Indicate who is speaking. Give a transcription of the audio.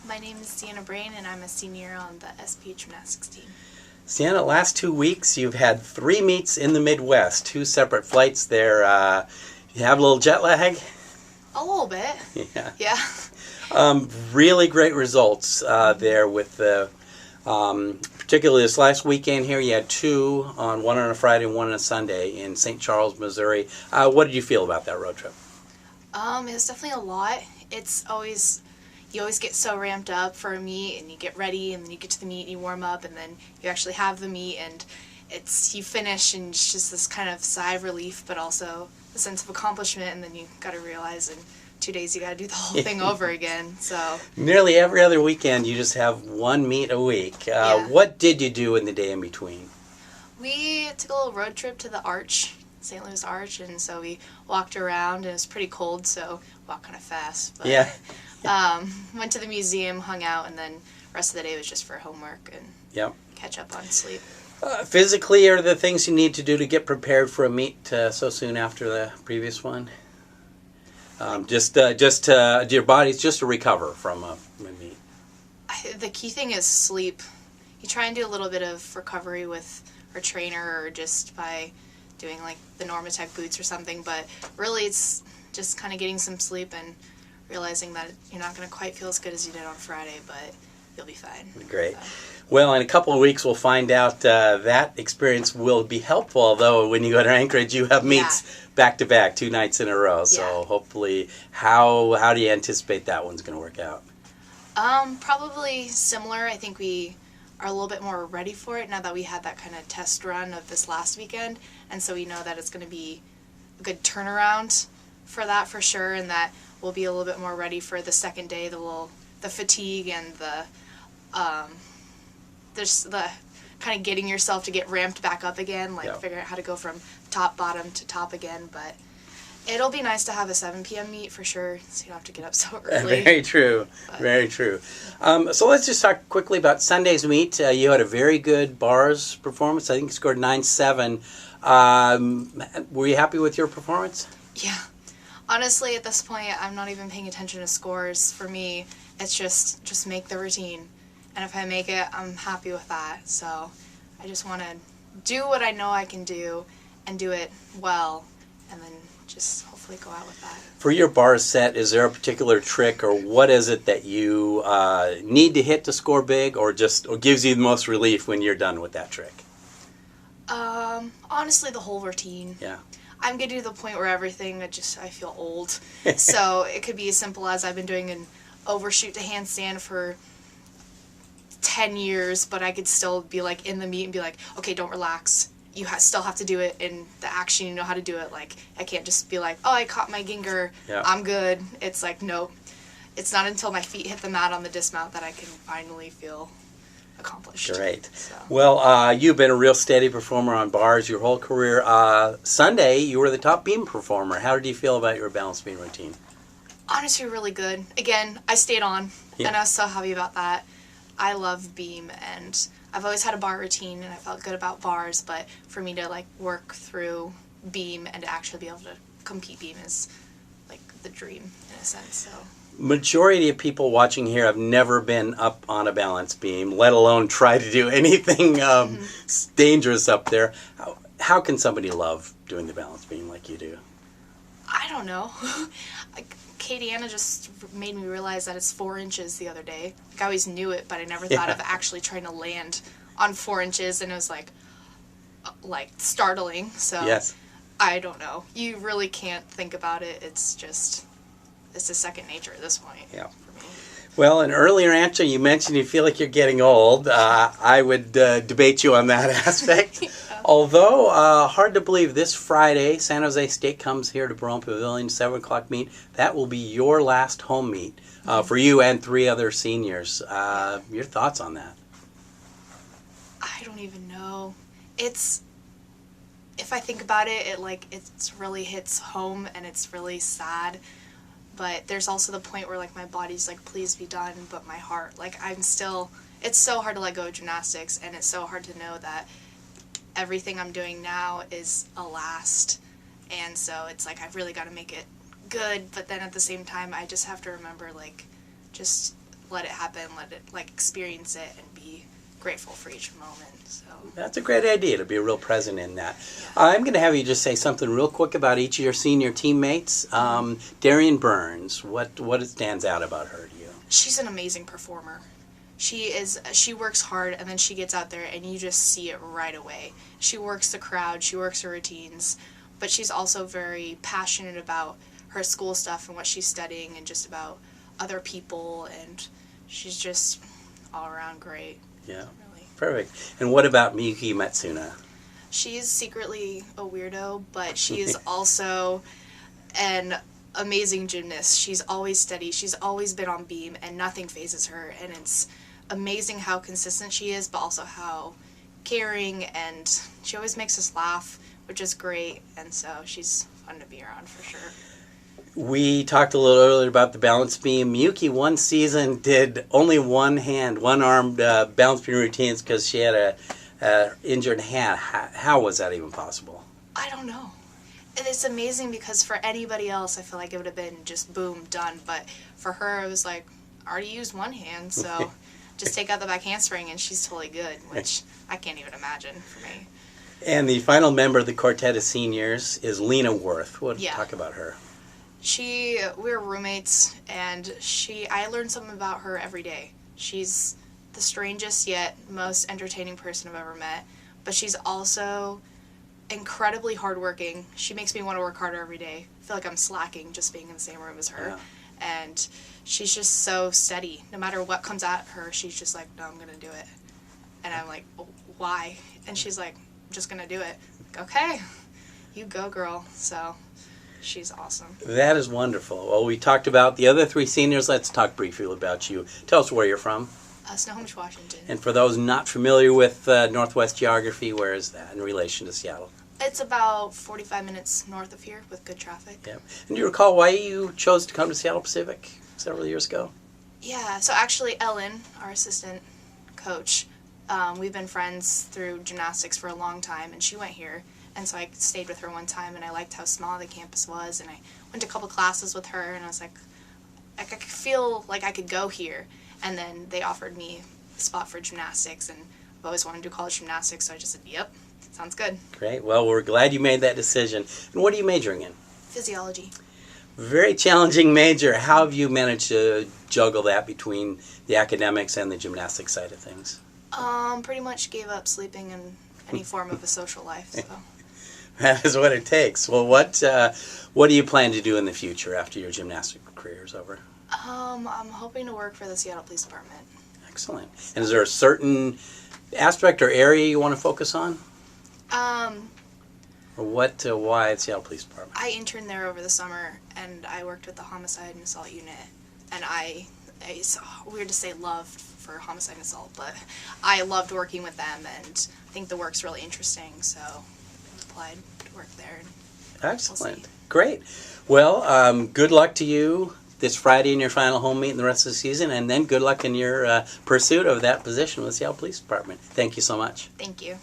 Speaker 1: My name is Sienna Brane, and I'm a senior on the SPU Gymnastics team.
Speaker 2: Sienna, last 2 weeks you've had 3 meets in the Midwest, 2 separate flights there. You have a little jet lag?
Speaker 1: A little bit.
Speaker 2: Yeah.
Speaker 1: Yeah.
Speaker 2: Really great results there with the, particularly this last weekend here, you had 2, one on a Friday and one on a Sunday in St. Charles, Missouri. What did you feel about that road trip?
Speaker 1: It was definitely a lot. You always get so ramped up for a meet, and you get ready, and then you get to the meet, and you warm up, and then you actually have the meet, and you finish, and it's just this kind of sigh of relief, but also a sense of accomplishment, and then you got to realize in 2 days you got to do the whole thing over again. So
Speaker 2: nearly every other weekend you just have 1 meet a week.
Speaker 1: Yeah.
Speaker 2: What did you do in the day in between?
Speaker 1: We took a little road trip to the Arch, St. Louis Arch, and so we walked around, and it was pretty cold, so walked kind of fast. But,
Speaker 2: Yeah.
Speaker 1: went to the museum, hung out, and then the rest of the day was just for homework and
Speaker 2: Yep.
Speaker 1: catch up on sleep.
Speaker 2: Physically, are there things you need to do to get prepared for a meet so soon after the previous one? Your body's just to recover from a meet.
Speaker 1: The key thing is sleep. You try and do a little bit of recovery with our trainer or just by doing like the Normatec boots or something, but really it's just kind of getting some sleep and realizing that you're not going to quite feel as good as you did on Friday, but you'll be fine.
Speaker 2: Great.
Speaker 1: So.
Speaker 2: Well, in a couple of weeks we'll find out that experience will be helpful, although when you go to Anchorage you have meets back to back 2 nights in a row. So hopefully, how do you anticipate that one's going to work out?
Speaker 1: Probably similar. I think we are a little bit more ready for it now that we had that kind of test run of this last weekend, and so we know that it's going to be a good turnaround for that for sure, and that we'll be a little bit more ready for the second day, the fatigue and there's the kind of getting yourself to get ramped back up again, figuring out how to go from top, bottom to top again, but it'll be nice to have a 7 p.m. meet for sure, so you don't have to get up so early.
Speaker 2: Very true. Very true. So let's just talk quickly about Sunday's meet. You had a very good bars performance. I think you scored 9.7. Were you happy with your performance?
Speaker 1: Yeah. Honestly, at this point, I'm not even paying attention to scores. For me, it's just make the routine. And if I make it, I'm happy with that. So I just want to do what I know I can do and do it well, and then just hopefully go out with that.
Speaker 2: For your bar set, is there a particular trick, or what is it that you need to hit to score big, or gives you the most relief when you're done with that trick?
Speaker 1: Honestly, the whole routine.
Speaker 2: Yeah.
Speaker 1: I'm getting to the point where I feel old. So it could be as simple as I've been doing an overshoot to handstand for 10 years, but I could still be like in the meet and be like, okay, don't relax. You still have to do it in the action. You know how to do it. Like, I can't just be like, oh, I caught my ginger.
Speaker 2: Yeah.
Speaker 1: I'm good. It's like, nope. It's not until my feet hit the mat on the dismount that I can finally feel accomplished.
Speaker 2: Great.
Speaker 1: So.
Speaker 2: Well, you've been a real steady performer on bars your whole career. Sunday, you were the top beam performer. How did you feel about your balanced beam routine?
Speaker 1: Honestly, really good. Again, I stayed on, and I was so happy about that. I love beam, and I've always had a bar routine, and I felt good about bars, but for me to work through beam and to actually be able to compete beam is the dream in a sense. So.
Speaker 2: Majority of people watching here have never been up on a balance beam, let alone try to do anything dangerous up there. How can somebody love doing the balance beam like you do?
Speaker 1: I don't know. Katie Anna just made me realize that it's 4 inches the other day. I always knew it, but I never thought of actually trying to land on 4 inches, and it was startling. So
Speaker 2: yes.
Speaker 1: I don't know. You really can't think about it. It's a second nature at this point.
Speaker 2: Yeah.
Speaker 1: For me.
Speaker 2: Well, an earlier answer, you mentioned you feel like you're getting old. I would debate you on that aspect. Yeah. Although, hard to believe, this Friday, San Jose State comes here to Barone Pavilion, 7 o'clock meet. That will be your last home meet for you and 3 other seniors. Your thoughts on that?
Speaker 1: I don't even know. If I think about it, it really hits home, and it's really sad. But there's also the point where my body's please be done, but my heart, it's so hard to let go of gymnastics, and it's so hard to know that everything I'm doing now is a last, and so it's I've really got to make it good, but then at the same time I just have to remember just let it happen, let it like experience it, and be grateful for each moment. So
Speaker 2: that's a great idea to be a real present in that. I'm going to have you just say something real quick about each of your senior teammates. Darian Burns, what stands out about her to you?
Speaker 1: She's an amazing performer. She works hard, and then she gets out there and you just see it right away. She works the crowd, she works her routines, but she's also very passionate about her school stuff and what she's studying and just about other people, and she's just all around great.
Speaker 2: Yeah.
Speaker 1: Really.
Speaker 2: Perfect. And what about Miyuki Matsuna?
Speaker 1: She's secretly a weirdo, but she is also an amazing gymnast. She's always steady. She's always been on beam, and nothing phases her. And it's amazing how consistent she is, but also how caring, and she always makes us laugh, which is great. And so she's fun to be around for sure.
Speaker 2: We talked a little earlier about the balance beam. Miyuki one season did only one-armed balance beam routines because she had a injured hand. How was that even possible?
Speaker 1: I don't know. And it's amazing because for anybody else, I feel like it would have been just boom, done. But for her, it was like, I already used one hand, so just take out the back handspring and she's totally good, which I can't even imagine for me.
Speaker 2: And the final member of the quartet of seniors is Lena Worth. We'll talk about her.
Speaker 1: We were roommates, and I learned something about her every day. She's the strangest yet most entertaining person I've ever met, but she's also incredibly hardworking. She makes me want to work harder every day. I feel like I'm slacking just being in the same room as her. Yeah. And she's just so steady. No matter what comes at her, she's just like, no, I'm going to do it. And I'm like, why? And she's like, I'm just going to do it. Okay, you go, girl. So she's awesome. That
Speaker 2: is wonderful. Well, we talked about the other three seniors. Let's talk briefly about you. Tell us where you're from.
Speaker 1: Snohomish, Washington.
Speaker 2: And for those not familiar with Northwest geography, where is that in relation to Seattle?
Speaker 1: It's about 45 minutes north of here with good traffic.
Speaker 2: Yeah. And do you recall why you chose to come to Seattle Pacific several years ago?
Speaker 1: Yeah, so actually Ellen, our assistant coach, we've been friends through gymnastics for a long time, and she went here. And so I stayed with her one time, and I liked how small the campus was, and I went to a couple classes with her, and I was like, I could feel like I could go here. And then they offered me a spot for gymnastics, and I've always wanted to do college gymnastics, so I just said, yep, sounds good.
Speaker 2: Great. Well, we're glad you made that decision. And what are you majoring in?
Speaker 1: Physiology.
Speaker 2: Very challenging major. How have you managed to juggle that between the academics and the gymnastics side of things?
Speaker 1: Pretty much gave up sleeping and any form of a social life, so.
Speaker 2: That is what it takes. Well, what do you plan to do in the future after your gymnastic career is over?
Speaker 1: I'm hoping to work for the Seattle Police Department.
Speaker 2: Excellent. And is there a certain aspect or area you want to focus on? Or why the Seattle Police Department?
Speaker 1: I interned there over the summer, and I worked with the homicide and assault unit. And it's weird to say loved for homicide and assault, but I loved working with them, and I think the work's really interesting, so I applied to work there.
Speaker 2: Excellent. We'll great. Well, good luck to you this Friday in your final home meet and the rest of the season, and then good luck in your pursuit of that position with the Seattle Police Department. Thank you so much.
Speaker 1: Thank you.